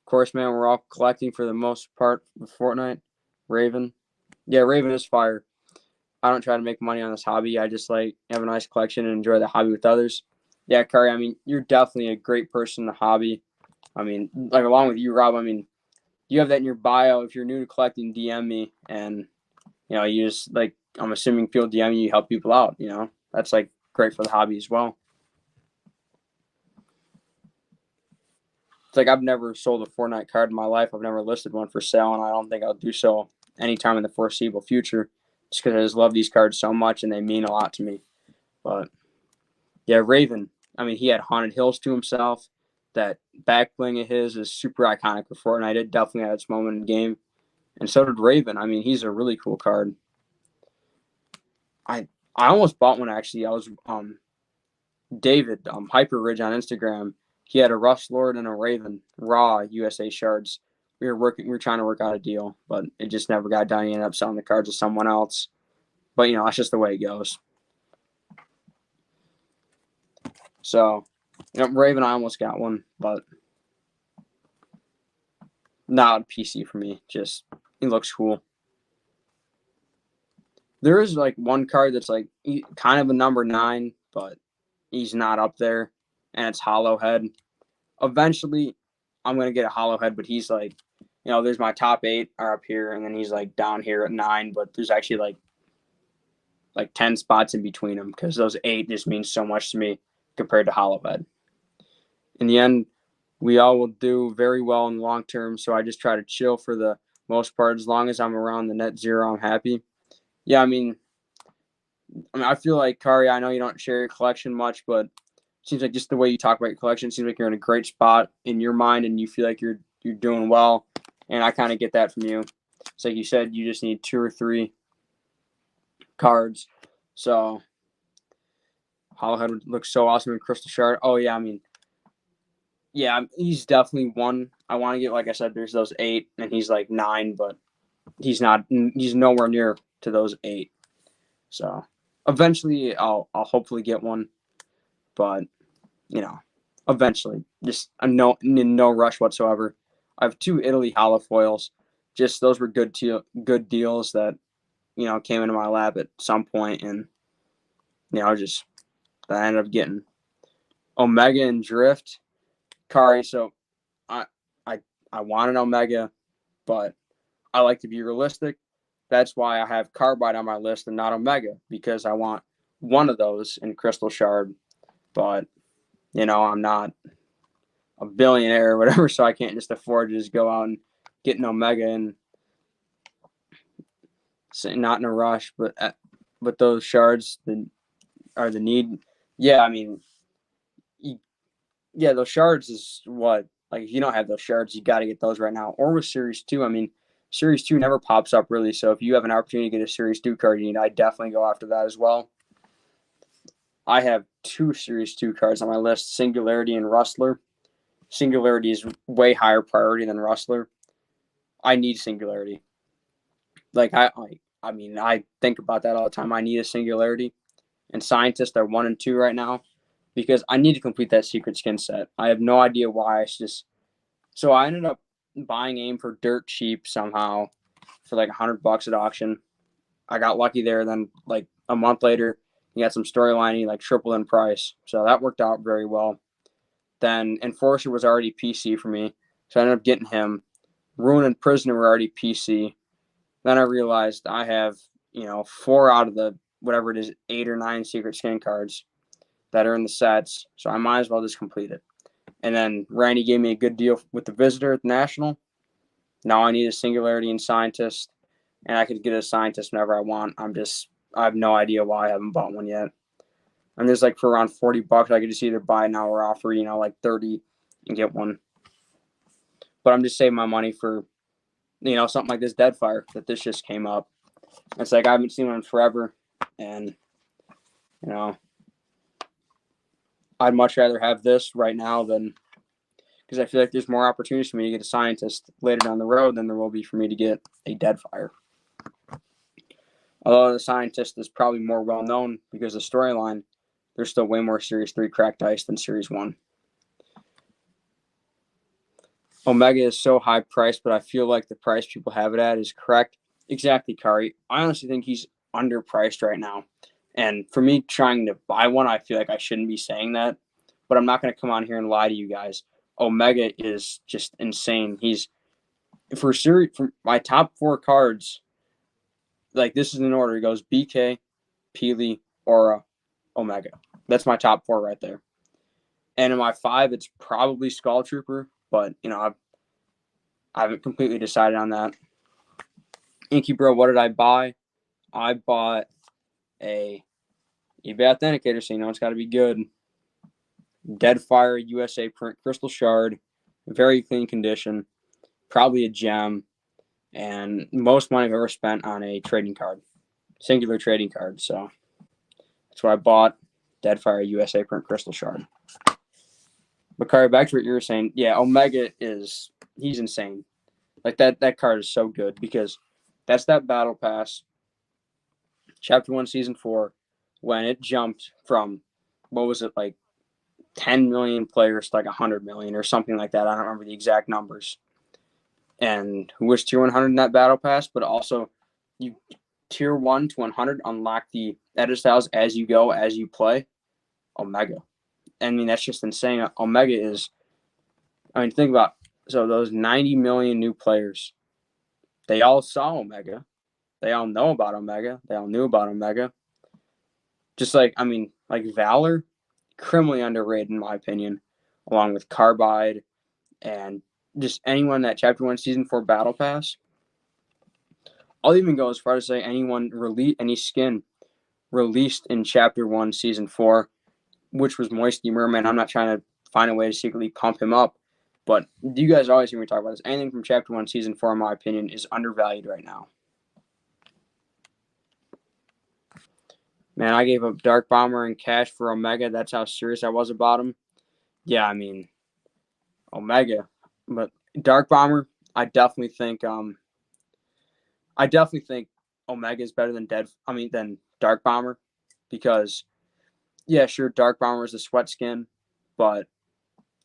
[SPEAKER 1] course, man. We're all collecting for the most part with Fortnite. Raven. Yeah, Raven is fire. I don't try to make money on this hobby. I just like have a nice collection and enjoy the hobby with others. Yeah, Curry, I mean, you're definitely a great person in the hobby. I mean, like along with you, Rob, I mean, you have that in your bio. If you're new to collecting, DM me, and you just like, I'm assuming people DM you, help people out. That's like great for the hobby as well. It's like I've never sold a Fortnite card in my life. I've never listed one for sale, and I don't think I'll do so anytime in the foreseeable future, just because I just love these cards so much and they mean a lot to me. But yeah, Raven. I mean, he had Haunted Hills to himself. That back bling of his is super iconic for Fortnite. It definitely had its moment in the game, and so did Raven. I mean, he's a really cool card. I I almost bought one actually. I was David Hyper Ridge on Instagram. He had a Rust Lord and a Raven raw USA shards. We were trying to work out a deal, but it just never got done. He ended up selling the cards to someone else. But that's just the way it goes. So, Raven, I almost got one, but not a PC for me. Just he looks cool. There is like one card that's like kind of a number 9, but he's not up there, and it's Hollow Head. Eventually, I'm gonna get a Hollow Head, but he's like, there's my top 8 are up here, and then he's like down here at 9. But there's actually like 10 spots in between them because those 8 just means so much to me compared to Hollow Head. In the end, we all will do very well in the long term, so I just try to chill for the most part. As long as I'm around the net zero, I'm happy. Yeah, I feel like Kari, I know you don't share your collection much, but it seems like just the way you talk about your collection, it seems like you're in a great spot in your mind and you feel like you're doing well. And I kind of get that from you. It's like you said, you just need 2 or 3 cards. So Hollowhead would look so awesome in Crystal Shard. Oh yeah, yeah, he's definitely one. I want to get, like I said, there's those 8 and he's like 9, but he's nowhere near to those 8. So eventually I'll hopefully get one, but eventually, just in no rush whatsoever. I have 2 Italy holofoils. Just those were good deals that came into my lap at some point, and just that I ended up getting Omega and Drift, Kari. So I I I want an Omega, but I like to be realistic. That's why I have Carbide on my list and not Omega, because I want one of those in Crystal Shard. But I'm not a billionaire or whatever, so I can't just afford to just go out and get an Omega and not in a rush. But those shards are the need. Yeah, yeah, those shards is what, like, if you don't have those shards, you got to get those right now. Or with Series 2, Series 2 never pops up really, so if you have an opportunity to get a Series 2 card, I definitely go after that as well. I have 2 Series 2 cards on my list, Singularity and Rustler. Singularity is way higher priority than Rustler. I need Singularity. Like, I think about that all the time. I need a Singularity. And Scientist are 1 and 2 right now because I need to complete that secret skin set. I have no idea why. So I ended up buying AIM for dirt cheap somehow for like $100 at auction. I got lucky there. Then like a month later, you got some storyline, like tripled in price. So that worked out very well. Then Enforcer was already PC for me, so I ended up getting him. Ruin and Prisoner were already PC. Then I realized I have 4 out of the whatever it is 8 or 9 secret skin cards that are in the sets, so I might as well just complete it. And then Randy gave me a good deal with the Visitor at the National. Now I need a Singularity and Scientist, and I could get a Scientist whenever I want. I have no idea why I haven't bought one yet. And there's like for around $40, I could just either buy now or offer, like 30 and get one. But I'm just saving my money for, something like this Deadfire that this just came up. It's like I haven't seen one in forever, and I'd much rather have this right now than, because I feel like there's more opportunities for me to get a Scientist later down the road than there will be for me to get a Deadfire. Although the Scientist is probably more well known because the storyline, there's still way more Series 3 cracked ice than Series 1. Omega is so high priced, but I feel like the price people have it at is correct. Exactly, Kari. I honestly think he's underpriced right now. And for me trying to buy one, I feel like I shouldn't be saying that. But I'm not going to come on here and lie to you guys. Omega is just insane. He's for my top 4 cards. like this is in order. It goes BK, Peely, Aura, Omega. That's my top 4 right there. And in my 5, it's probably Skull Trooper, but I haven't completely decided on that. Inky Bro, what did I buy? I bought a eBay Authenticator, so it's got to be good. Deadfire USA print crystal shard, very clean condition, probably a gem, and most money I've ever spent on a trading card, singular trading card. So that's what I bought. Deadfire USA print crystal shard. But Kari, back to what you were saying. Yeah, Omega he's insane. Like that card is so good because that's that battle pass, Chapter 1, Season 4, when it jumped from, what was it, like 10 million players to like 100 million or something like that. I don't remember the exact numbers. And who was tier 100 in that battle pass? But also, you tier 1 to 100 unlock the edit styles as you go, as you play. Omega. I mean, that's just insane. Omega is, think about, so those 90 million new players, they all saw Omega. They all know about Omega. They all knew about Omega. Just like Valor, criminally underrated in my opinion, along with Carbide and just anyone that Chapter 1 Season 4 Battle Pass. I'll even go as far as to say any skin released in Chapter 1 Season 4, which was Moisty Merman. I'm not trying to find a way to secretly pump him up, but you guys always hear me talk about this. Anything from Chapter 1 Season 4, in my opinion, is undervalued right now. Man, I gave up Dark Bomber and cash for Omega. That's how serious I was about him. Yeah, Omega. But Dark Bomber, I definitely think Omega is better than than Dark Bomber, because yeah, sure, Dark Bomber is a sweat skin, but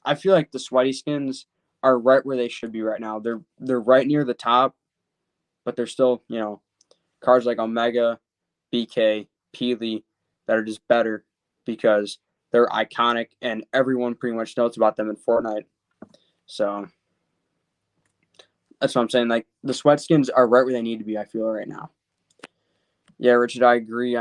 [SPEAKER 1] I feel like the sweaty skins are right where they should be right now. They're right near the top, but they're still, cards like Omega, BK, Peely that are just better because they're iconic and everyone pretty much knows about them in Fortnite. So that's what I'm saying. Like, the sweat skins are right where they need to be, I feel, right now. Yeah, Richard, I agree.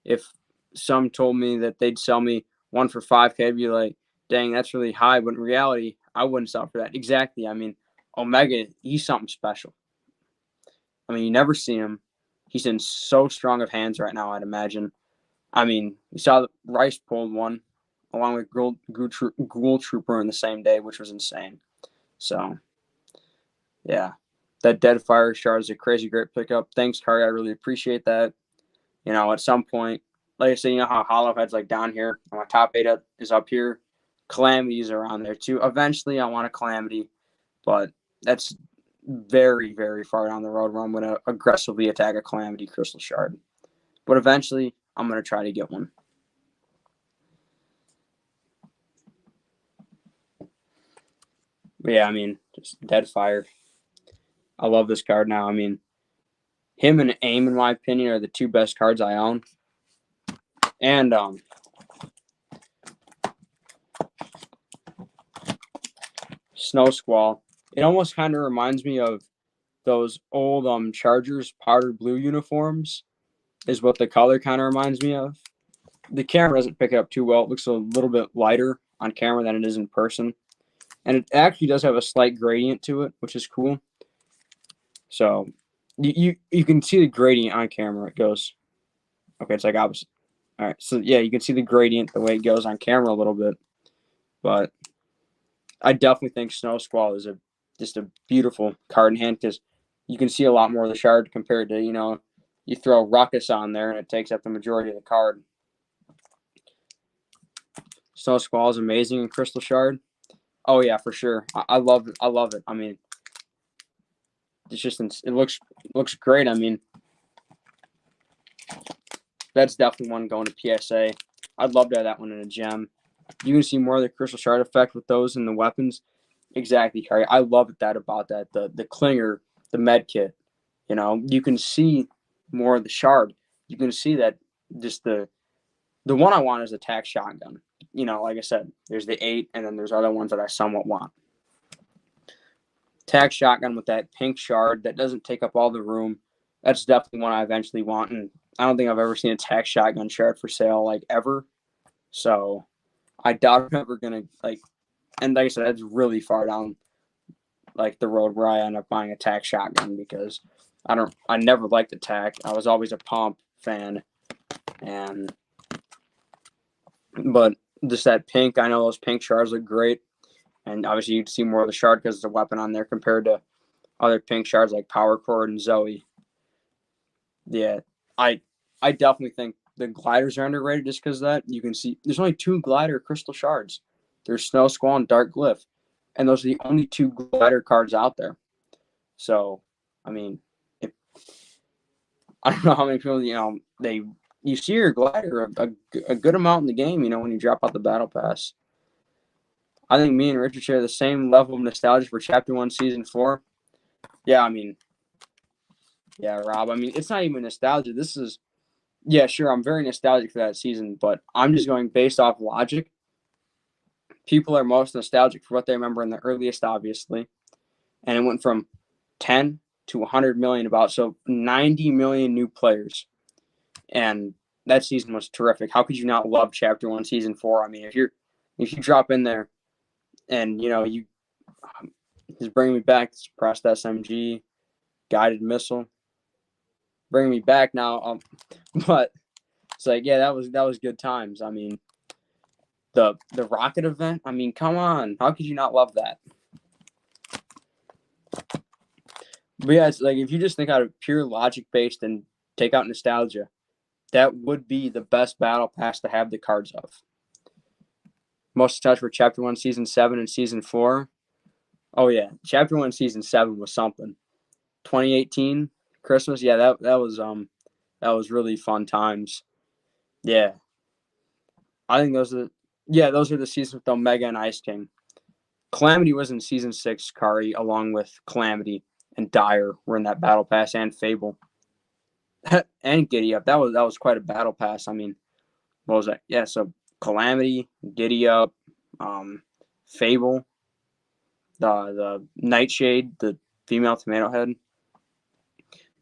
[SPEAKER 1] If some told me that they'd sell me one for 5K, I'd be like, dang, that's really high. But in reality, I wouldn't sell for that. Exactly. Omega, he's something special. You never see him. He's in so strong of hands right now, I'd imagine. You saw Rice pulled one along with Ghoul Trooper in the same day, which was insane. So, yeah. That Deadfire shard is a crazy great pickup. Thanks, Kari. I really appreciate that. At some point, like I said, how Hollow Head's like down here, and my top 8 is up here. Calamities are on there too. Eventually, I want a Calamity, but that's very, very far down the road where I'm going to aggressively attack a Calamity Crystal Shard. But eventually, I'm going to try to get one. But yeah, just Deadfire. I love this card now. Him and AIM, in my opinion, are the 2 best cards I own. And Snow Squall. It almost kind of reminds me of those old Chargers powder blue uniforms, is what the color kind of reminds me of. The camera doesn't pick it up too well. It looks a little bit lighter on camera than it is in person. And it actually does have a slight gradient to it, which is cool. So you can see the gradient on camera. It goes, okay, it's like opposite. All right, so yeah, you can see the gradient the way it goes on camera a little bit. But I definitely think Snow Squall is just a beautiful card in hand because you can see a lot more of the shard compared to, you throw Ruckus on there and it takes up the majority of the card. Snow Squall is amazing in Crystal Shard. Oh yeah, for sure. I love it. I love it. It's just, it looks great. That's definitely one going to PSA. I'd love to have that one in a gem. You can see more of the Crystal Shard effect with those in the weapons. Exactly, Carrie. I love about that. The Klinger, the med kit. You can see more of the shard. You can see that just the one I want is the tac shotgun. Like I said, there's the 8, and then there's other ones that I somewhat want. Tac shotgun with that pink shard that doesn't take up all the room. that's definitely one I eventually want. And I don't think I've ever seen a tax shotgun shard for sale like ever. So I doubt I'm ever gonna like. And like I said, that's really far down like the road where I end up buying a tac shotgun because I never liked the tac. I was always a pump fan, and but just that pink, I know those pink shards look great, and obviously you'd see more of the shard because it's a weapon on there compared to other pink shards like Power Chord and Zoe. Yeah, I I definitely think the gliders are underrated just because of that. You can see there's only two glider crystal shards. There's Snow Squall and Dark Glyph, and those are the only two glider cards out there. So, I mean, if, I don't know how many people you see your glider a good amount in the game. When you drop out the battle pass. I think me and Richard share the same level of nostalgia for Chapter 1, Season 4. Yeah, I mean, yeah, Rob. I mean, it's not even nostalgia. This is, yeah, sure, I'm very nostalgic for that season, but I'm just going based off logic. People are most nostalgic for what they remember in the earliest, obviously. And it went from 10 to 100 million about, so 90 million new players. And that season was terrific. How could you not love Chapter 1, Season 4? I mean, if you drop in there and, you just bring me back to suppressed SMG, guided missile, bring me back now. But it's like, yeah, that was good times. I mean, the rocket event. I mean, come on, how could you not love that? But yeah, it's like if you just think out of pure logic based and take out nostalgia, that would be the best battle pass to have the cards of. Most attached for Chapter 1, Season 7 and Season 4. Oh yeah, Chapter 1, Season 7 was something. 2018 Christmas, yeah, that was really fun times. Yeah, I think those are the seasons with Omega and Ice King. Calamity was in Season 6, Kari, along with Calamity and Dire were in that battle pass, and Fable. And Giddy Up. That was quite a battle pass. I mean, what was that? Yeah, so Calamity, Giddy Up, Fable, the Nightshade, the female Tomato Head.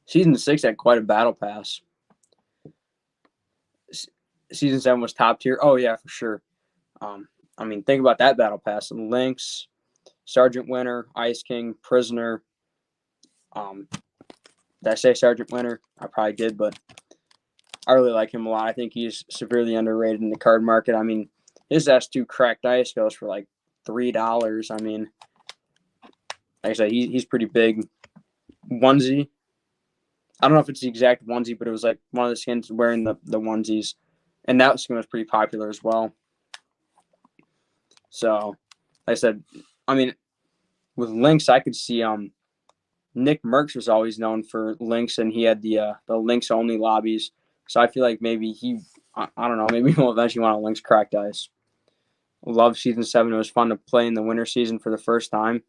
[SPEAKER 1] Season 6 had quite a battle pass. Season 7 was top tier. Oh yeah, for sure. I mean, think about that battle pass: Lynx, Sergeant Winter, Ice King, Prisoner. Did I say Sergeant Winter? I probably did, but I really like him a lot. I think he's severely underrated in the card market. I mean, his S2 cracked ice goes for like $3. I mean, like I said, he's pretty big. Onesie. I don't know if it's the exact onesie, but it was like one of the skins wearing the onesies. And that skin was pretty popular as well. So, like I said, I mean, with Lynx, I could see Nick Merckx was always known for Lynx, and he had the Lynx only lobbies. So I feel like maybe I don't know, maybe he'll eventually want a Lynx cracked ice. Love Season 7. It was fun to play in the winter season for the first time.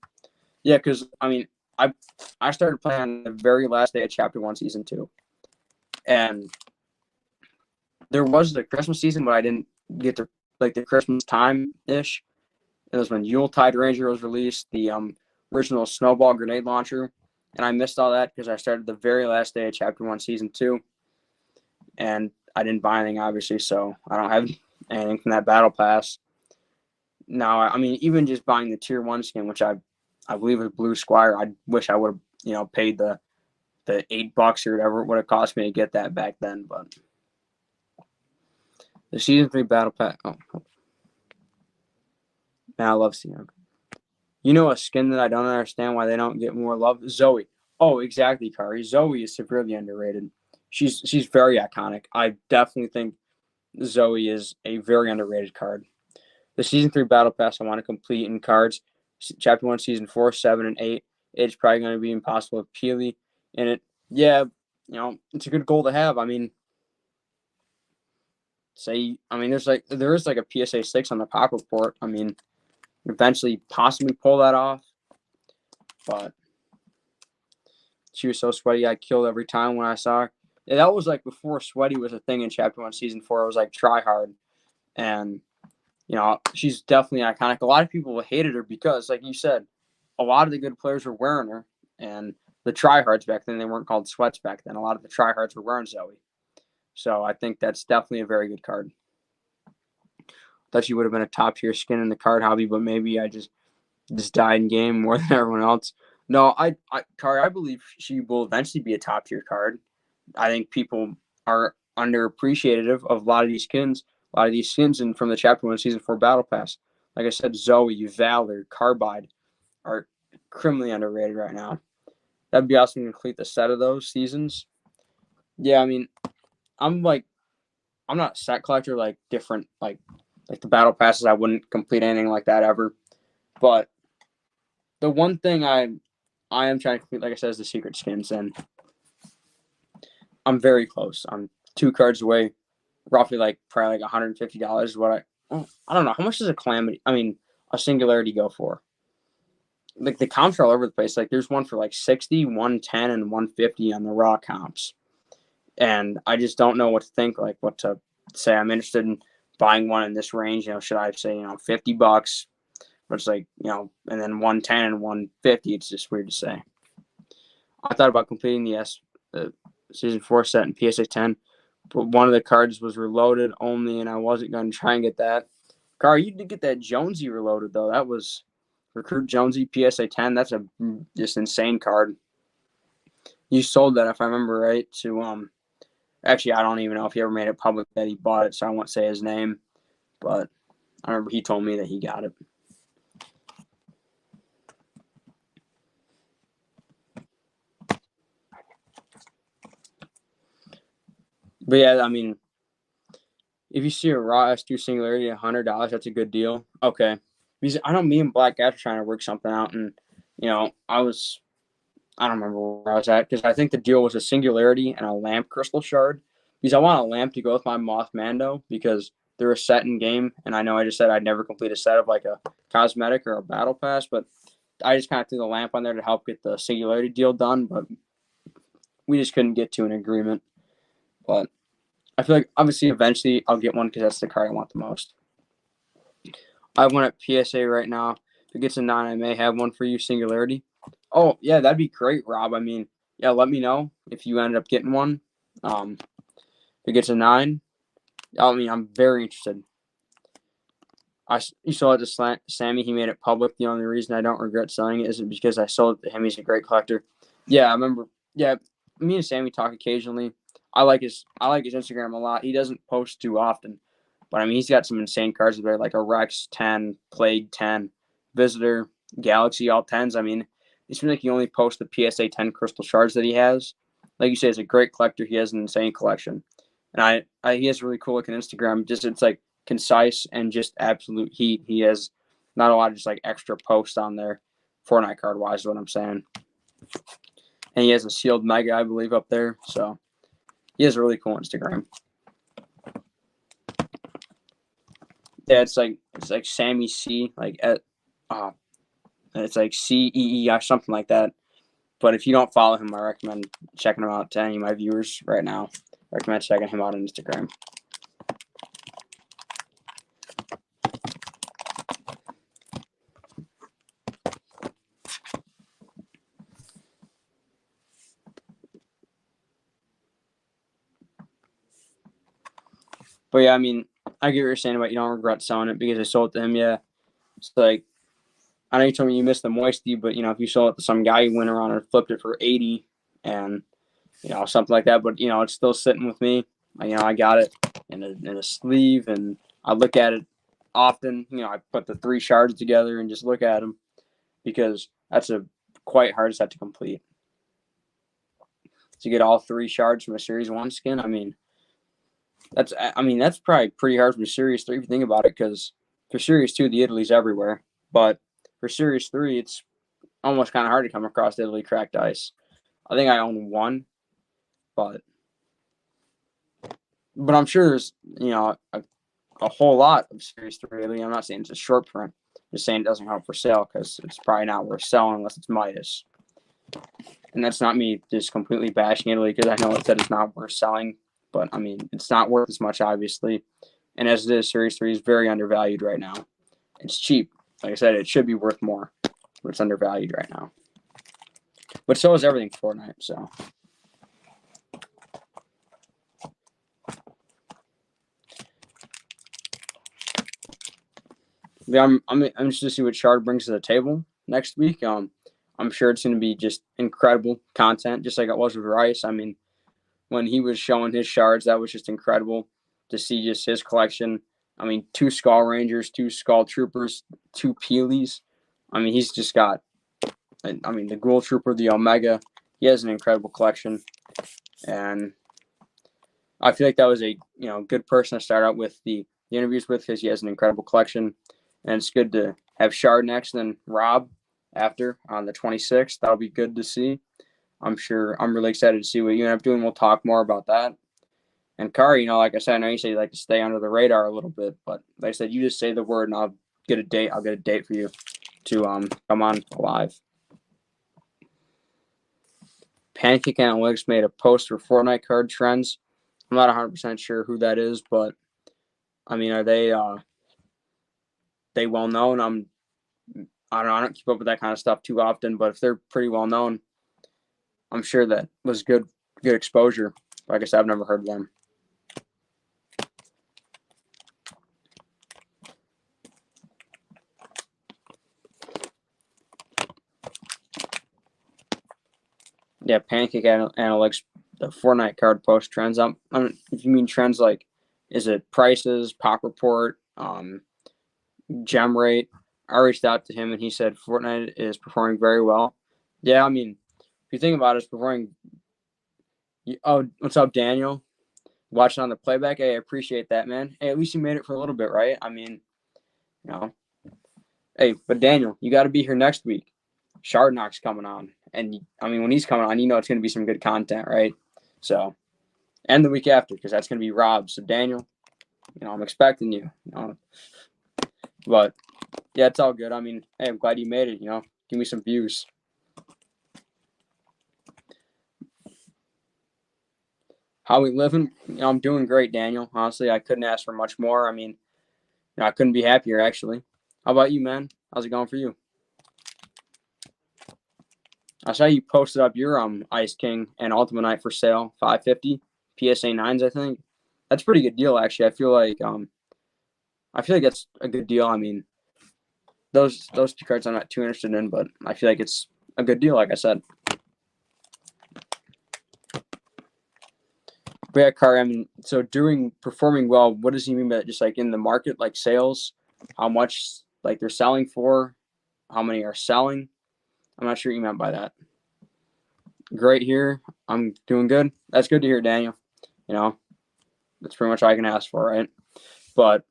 [SPEAKER 1] Yeah, because, I mean, I started playing on the very last day of Chapter 1, Season 2. And there was the Christmas season, but I didn't get to, like, the Christmas time-ish. It was when Yuletide Ranger was released, the original Snowball grenade launcher. And I missed all that because I started the very last day of Chapter 1, Season 2. And I didn't buy anything, obviously, so I don't have anything from that battle pass. Now, I mean, even just buying the Tier 1 skin, which I believe was Blue Squire, I wish I would have, paid the $8 or whatever it would have cost me to get that back then. But the Season 3 battle pass, man, I love seeing it. A skin that I don't understand why they don't get more love? Zoe. Oh, exactly, Kari. Zoe is severely underrated. She's very iconic. I definitely think Zoe is a very underrated card. The Season 3 Battle Pass I want to complete in cards. Chapter 1, Season 4, 7, and 8. It's probably going to be impossible with Peely in it. Yeah, it's a good goal to have. I mean, there is like a PSA 6 on the pop report. I mean, eventually possibly pull that off. But she was so sweaty, I killed every time when I saw her. Yeah, that was like before sweaty was a thing in Chapter 1, Season 4. It was like try hard. And, she's definitely iconic. A lot of people hated her because, like you said, a lot of the good players were wearing her. And the tryhards back then. They weren't called sweats back then. A lot of the tryhards were wearing Zoe. So I think that's definitely a very good card. Thought she would have been a top tier skin in the card hobby, but maybe I just died in game more than everyone else. No, I believe she will eventually be a top tier card. I think people are underappreciative of a lot of these skins. A lot of these skins from the Chapter 1 Season 4 Battle Pass. Like I said, Zoe, Valor, Carbide are criminally underrated right now. That'd be awesome to complete the set of those seasons. Yeah, I mean, I'm not a set collector like different like the battle passes. I wouldn't complete anything like that ever. But the one thing I am trying to complete, like I said, is the secret skins, and I'm very close. I'm 2 cards away, roughly probably like $150 is what I don't know. How much does a singularity go for? Like the comps are all over the place. Like there's one for like 60, 110, and 150 on the raw comps. And I just don't know what to think, like what to say. I'm interested in buying one in this range. Should I say, $50? But it's like, and then 110 and 150. It's just weird to say. I thought about completing the Season 4 set in PSA 10, but one of the cards was reloaded only, and I wasn't going to try and get that. Car, you did get that Jonesy reloaded, though. That was Recruit Jonesy PSA 10. That's a just insane card. You sold that, if I remember right, to actually, I don't even know if he ever made it public that he bought it, so I won't say his name. But I remember he told me that he got it. But yeah, I mean, if you see a raw S2 singularity at $100, that's a good deal. Okay. Because I know me and Black Gas were trying to work something out, and, I don't remember where I was at, because I think the deal was a singularity and a lamp crystal shard. Because I want a lamp to go with my Moth Mando, because they're a set in game, and I know I just said I'd never complete a set of like a cosmetic or a battle pass, but I just kind of threw the lamp on there to help get the singularity deal done, but we just couldn't get to an agreement. But I feel like obviously eventually I'll get one because that's the card I want the most. I have one at PSA right now. If it gets a 9, I may have one for you, singularity. Oh, yeah, that'd be great, Rob. I mean, yeah, let me know if you ended up getting one. If it gets a 9, I'm very interested. You saw it to Sammy. He made it public. The only reason I don't regret selling it is because I sold it to him. He's a great collector. Yeah, I remember. Yeah, me and Sammy talk occasionally. I like his Instagram a lot. He doesn't post too often, but he's got some insane cards there, like a Rex 10, Plague 10, Visitor, Galaxy all 10s. It seems like he only posts the PSA 10 crystal shards that he has. Like you say, he's a great collector. He has an insane collection, and he has a really cool looking Instagram. Just it's like concise and just absolute heat. He has not a lot of just like extra posts on there, Fortnite card wise, is what I'm saying. And he has a sealed mega, I believe, up there. So he has a really cool Instagram. Yeah, it's like Sammy C, it's like CEEI, something like that. But if you don't follow him, I recommend checking him out to any of my viewers right now. I recommend checking him out on Instagram. But yeah, I get what you're saying about you don't regret selling it because I sold it to him. Yeah, it's like I know you told me you missed the moisty, but if you sold it to some guy who went around and flipped it for 80 and something like that, but it's still sitting with me. I got it in a sleeve, and I look at it often. I put the 3 shards together and just look at them because that's a quite hard set to complete. To get all 3 shards from a Series 1 skin, that's probably pretty hard from Series 3 if you think about it, because for Series 2, the Italy's everywhere. But for Series 3, it's almost kind of hard to come across Italy cracked ice. I think I own 1, but I'm sure there's, a whole lot of Series 3 Italy. I'm not saying it's a short print. I'm just saying it doesn't come up for sale because it's probably not worth selling unless it's Midas. And that's not me just completely bashing Italy because I know it said it's not worth selling. But, it's not worth as much, obviously. And as it is, Series 3 is very undervalued right now. It's cheap. Like I said, it should be worth more, but it's undervalued right now. But so is everything Fortnite. So yeah, I'm interested to see what Shard brings to the table next week. I'm sure it's going to be just incredible content, just like it was with Rice. I mean, when he was showing his shards, that was just incredible to see just his collection. I mean, 2 Skull Rangers, 2 Skull Troopers, 2 Peelies. I mean, he's just got, I mean, the Ghoul Trooper, the Omega. He has an incredible collection. And I feel like that was a good person to start out with the interviews with because he has an incredible collection. And it's good to have Shard next and then Rob after on the 26th. That'll be good to see. I'm really excited to see what you end up doing. We'll talk more about that. And Kari, like I said, I know you say you like to stay under the radar a little bit, but like I said, you just say the word and I'll get a date. I'll get a date for you to come on live. Pancake Analytics made a post for Fortnite card trends. I'm not 100% sure who that is, but I mean, are they well known? I don't keep up with that kind of stuff too often, but if they're pretty well known, I'm sure that was good exposure. Like I said, I've never heard of them. Yeah, Pancake Analytics, the Fortnite card post trends. If you mean trends like, is it prices, pop report, gem rate? I reached out to him and he said Fortnite is performing very well. Yeah, I mean, if you think about it, it's performing. Oh, what's up, Daniel? Watching on the playback. Hey, I appreciate that, man. Hey, at least you made it for a little bit, right? I mean, Hey, but Daniel, you got to be here next week. Shardnock's coming on. And, I mean, when he's coming on, it's going to be some good content, right? So, and the week after, because that's going to be Rob. So, Daniel, I'm expecting you. But, yeah, it's all good. I mean, hey, I'm glad you made it, Give me some views. How we living? I'm doing great, Daniel. Honestly, I couldn't ask for much more. I mean, I couldn't be happier, actually. How about you, man? How's it going for you? I saw you posted up your Ice King and Ultimate Knight for sale, 550 PSA 9s, I think. That's a pretty good deal, actually. I feel like that's a good deal. I mean, those 2 cards I'm not too interested in, but I feel like it's a good deal, like I said. But yeah, Kari, I mean, so performing well, what does he mean by that? Just like in the market, like sales, how much like they're selling for, how many are selling? I'm not sure what you meant by that. Great here. I'm doing good. That's good to hear, Daniel. That's pretty much all I can ask for, right? But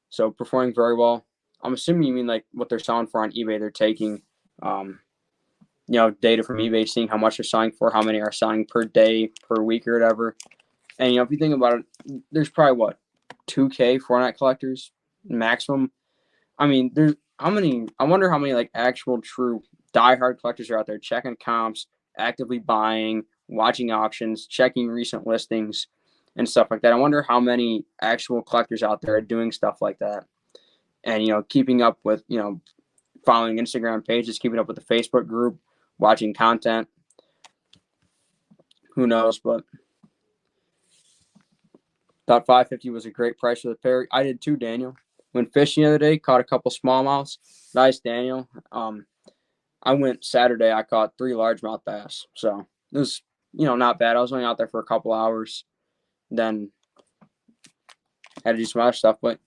[SPEAKER 1] so performing very well. I'm assuming you mean like what they're selling for on eBay. They're taking, data from eBay, seeing how much they're selling for, how many are selling per day, per week, or whatever. And if you think about it, there's probably 2K Fortnite collectors maximum. I mean, there's how many? I wonder how many like actual true diehard collectors are out there checking comps, actively buying, watching auctions, checking recent listings, and stuff like that. I wonder how many actual collectors out there are doing stuff like that, and keeping up with following Instagram pages, keeping up with the Facebook group, watching content. Who knows? But thought 550 was a great price for the pair. I did too, Daniel. Went fishing the other day, caught a couple smallmouths. Nice, Daniel. I went Saturday. I caught 3 largemouth bass, so it was not bad. I was only out there for a couple hours, then had to do some other stuff, but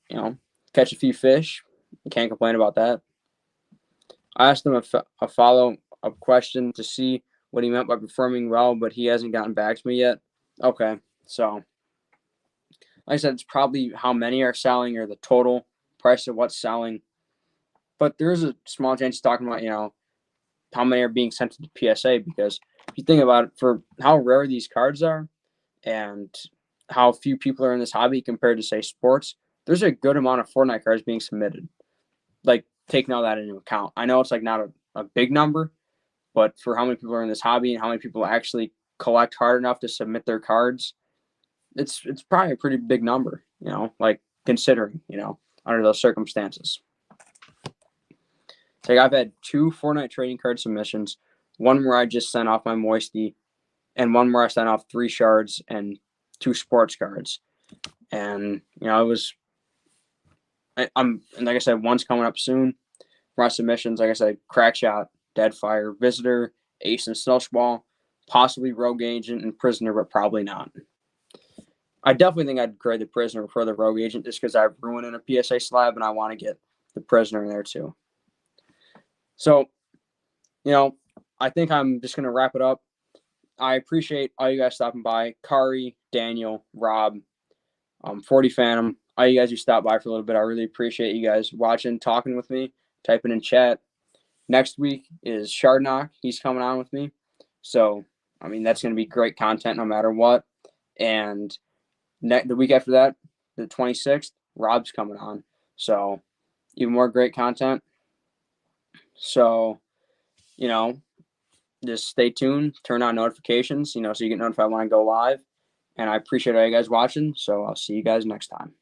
[SPEAKER 1] catch a few fish. Can't complain about that. I asked him a follow-up question to see what he meant by performing well, but he hasn't gotten back to me yet. Okay, so like I said, it's probably how many are selling or the total price of what's selling. But there's a small chance he's talking about, how many are being sent to the PSA, because if you think about it, for how rare these cards are and how few people are in this hobby compared to, say, sports, there's a good amount of Fortnite cards being submitted. Like, taking all that into account. I know it's like not a big number, but for how many people are in this hobby and how many people actually collect hard enough to submit their cards, it's probably a pretty big number, like considering, under those circumstances. It's like I've had 2 Fortnite trading card submissions. one where I just sent off my moisty, and one where I sent off 3 shards and 2 sports cards. And it was and like I said, one's coming up soon for my submissions. Like I said, Crackshot, Deadfire, Visitor, Ace and Snowball, possibly Rogue Agent and Prisoner, but probably not. I definitely think I'd grade the Prisoner before the Rogue Agent just because I've ruined in a PSA slab and I want to get the Prisoner in there too. So, I think I'm just going to wrap it up. I appreciate all you guys stopping by. Kari, Daniel, Rob, 40 Phantom, all you guys who stopped by for a little bit. I really appreciate you guys watching, talking with me, typing in chat. Next week is Shardnock. He's coming on with me. So, that's going to be great content no matter what. And the week after that, the 26th, Rob's coming on. So, even more great content. So, just stay tuned, turn on notifications, so you get notified when I go live. And I appreciate all you guys watching. So I'll see you guys next time.